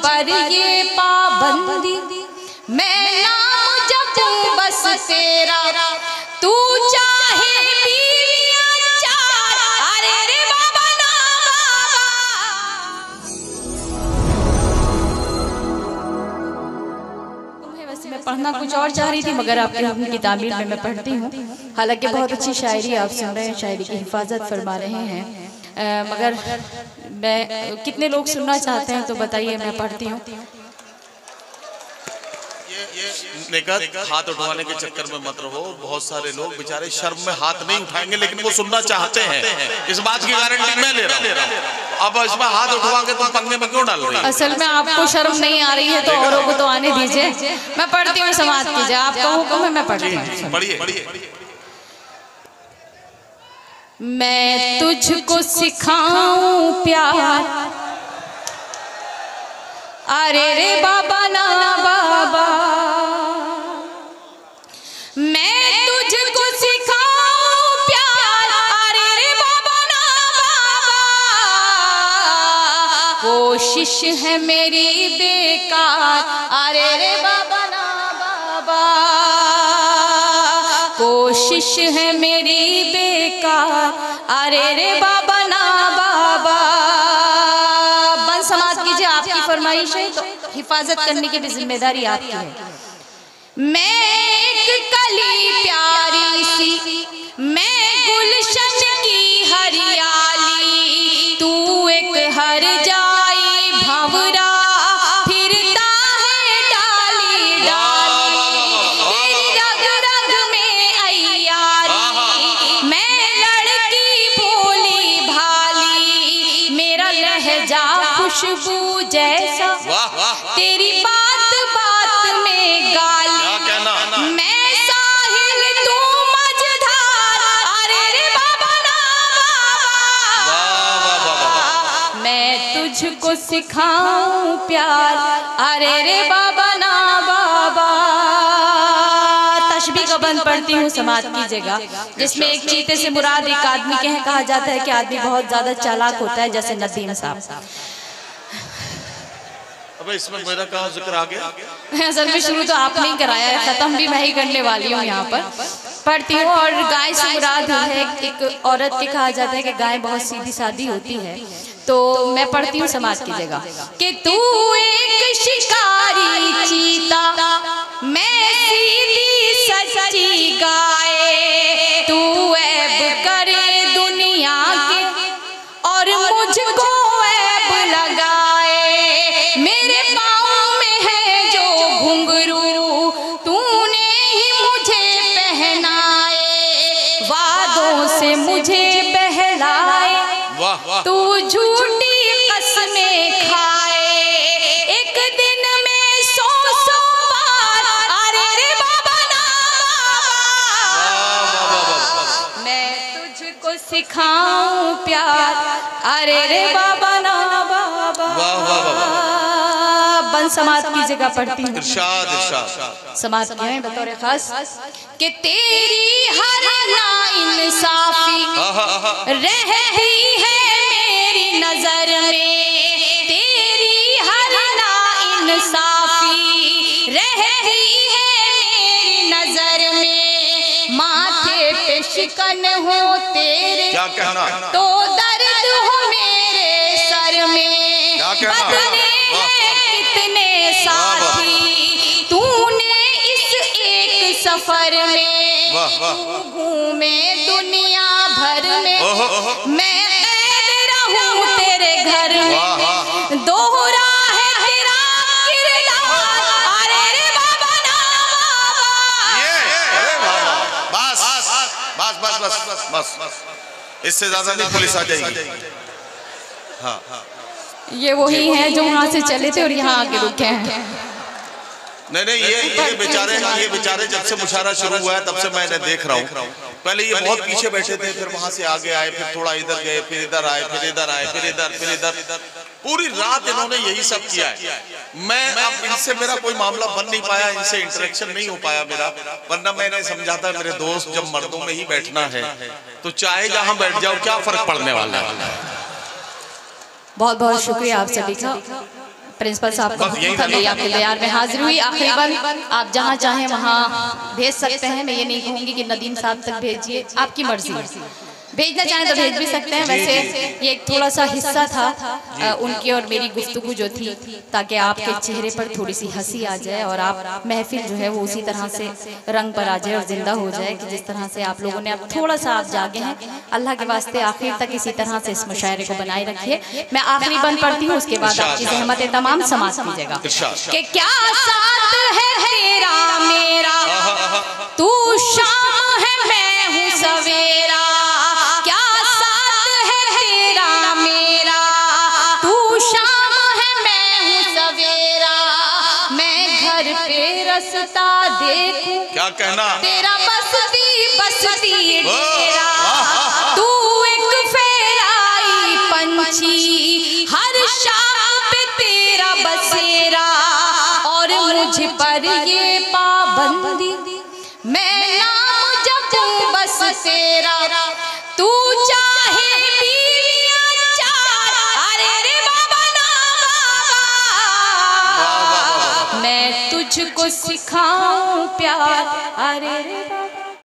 पर ये पाबंदी, मैं नाम जपूं बस तेरा, तू चाहे बीवियां चार, अरे रे बाबा ना बाबा। तुम्हें वैसे मैं पढ़ना कुछ और चाह रही थी, मगर आपके हुक्म की तामीर में मैं पढ़ती हूँ। हालांकि बहुत अच्छी शायरी आप सुन रहे हैं, शायरी की हिफाजत फरमा रहे हैं, मगर मैं कितने लोग सुनना चाहते हैं तो बताइए, मैं पढ़ती हूँ। ये हाथ उठवाने के चक्कर में मत रहो, बहुत सारे लोग बेचारे शर्म में हाथ नहीं उठाएंगे लेकिन वो सुनना चाहते हैं, इस बात की गारंटी मैं ले रहा हूँ। अब इसमें हाथ उठवा के तुम पंगे में क्यों डाल रही हो? असल में आपको शर्म नहीं आ रही है तो औरों को तो आने दीजिए, मैं पढ़ती हूँ, समाज कीजिए, आपका हुक्म है मैं पढ़ती हूँ। पढ़िए। मैं तुझको सिखाऊं प्यार, अरे रे बाबा ना बाबा, मैं तुझको सिखाऊं प्यार, अरे रे बाबा ना बाबा, कोशिश है मेरी बेकार, अरे रे बाबा ना बाबा, कोशिश है मेरी बेकार, अरे रे बाबा ना बाबा। बन समाज कीजिए, आपकी फरमाइश है तो हिफाजत करने की भी जिम्मेदारी आपकी है। मैं एक कली प्यारी सी, मैं गुलशन की हरियाली, तू एक हर जाई भंवरा, फिरता है डाली डाली, तेरी रग रग में अय्यारी, मैं लड़की भोली भाली, मेरा लहजा खुशबू जैसा, तेरी बात बात में गाली, मैं साहिल तू मझधार, अरे रे बाबा ना बाबा, मैं तुझको सिखाऊं प्यार, अरे रे बाबा ना बाबा। तशबीह का बंद पढ़ती हूँ, समाज कीजिएगा, जिसमें एक चीते से मुराद एक आदमी के हैं। कहा जाता है कि आदमी बहुत ज्यादा चालाक होता है, जैसे नदीम साहब। इसमें मेरा कहाँ जिक्र आ गया? असल में शुरू तो आपने ही कराया है, खत्म भी मैं ही करने वाली हूँ यहाँ पर। पढ़ती हूँ, और गाय से मुराद है एक औरत के, कहा जाता है कि गाय बहुत सीधी सादी होती है, तो मैं पढ़ती हूँ, समाज कीजिएगा, कि तू एक शिकारी चीता, मैं सीधी सच्ची गाय, तू ऐब करे दुनिया के और मुझको ऐब लगाए, मेरे पाँव में है जो घुंघरू, तूने ही मुझे पहनाए, वादों से मुझे बहलाए, तू झूठी कसमें खाए, एक दिन में 100 बार, अरे रे बाबा ना बाबा, मैं तुझको सिखाऊं प्यार, अरे रे बाबा ना बाबा। बन समाज की जगह पढ़ती हूँ, समाज की है बतौर खास, कि तेरी हर नाइंसाफी रहती है मेरी नजर में, तेरी हर नाइंसाफी रहती है मेरी नजर में, माथे पे शिकन हो तेरे, क्या कहना? तो दर्द हो मेरे सर में, बदले हैं कितने साथी, तूने इस एक सफर में, घूमे दुनिया भर में, मैं कैद रहूं तेरे घर में, दोहरा है तेरा किरदार, अरे रे बाबा ना बाबा। बस, इससे ज्यादा नहीं पुलिस आ जाएगी। हाँ, ये वही हैं जो वहाँ से चले थे और यहाँ आके रुके हैं। नहीं, ये बेचारे जब से मुशायरा शुरू हुआ है तब से मैं देख रहा हूँ। पहले ये बहुत पीछे बैठे थे, फिर वहां से आगे आए, फिर थोड़ा इधर गए, फिर इधर आए, फिर इधर आए, फिर इधर, पूरी रात इन्होंने यही सब किया है। मैं अब इनसे मेरा कोई मामला बन नहीं पाया, इनसे इंटरेक्शन नहीं हो पाया मेरा, वरना मैंने समझा था मेरे दोस्त जब मर्दों में ही बैठना है तो चाहे जहां बैठ जाओ, क्या फर्क पड़ने वाला है। बहुत बहुत शुक्रिया आप सभी का। प्रिंसिपल साहब का हुक्म था, मैं आपके दरबार में हाजिर हुई। आखिरन आप जहाँ चाहें वहाँ भेज सकते हैं। मैं ये नहीं कहूँगी कि नदीम साहब तक भेजिए, आपकी मर्जी, भेजना चाहें तो भेज भी सकते हैं। वैसे ये एक थोड़ा सा हिस्सा था उनकी और मेरी गुफ्तगू जो थी, ताकि आपके चेहरे पर थोड़ी सी हंसी आ जाए और आप महफिल जो है वो उसी तरह से रंग पर आ जाए और जिंदा हो जाए कि जिस तरह से आप लोगों ने अब थोड़ा सा आप जागे हैं। अल्लाह के वास्ते आखिर तक इसी तरह से इस मुशायरे को बनाए रखिए। मैं आखिरी बंद पढ़ती हूँ, उसके बाद आपकी सहमत तमाम समाज कीजिएगा कि क्या साथ है तेरा मेरा, तू शाम है मैं हूँ सवेरा, क्या साथ है तेरा मेरा, तू शाम है मैं हूँ सवेरा, मैं घर पे रस्ता देखूं, क्या कहना, तेरा बसती बसती डेरा, तू एक फेराई पंछी, हर शाम पे तेरा बसेरा, और मुझ पर ये पाबंदी, मैं नाम जपूं बस तेरा, तू चाहे बीवियां चार, अरे रे बाबा ना बाबा, मैं तुझको सिखाऊं प्यार, अरे रे बाबा।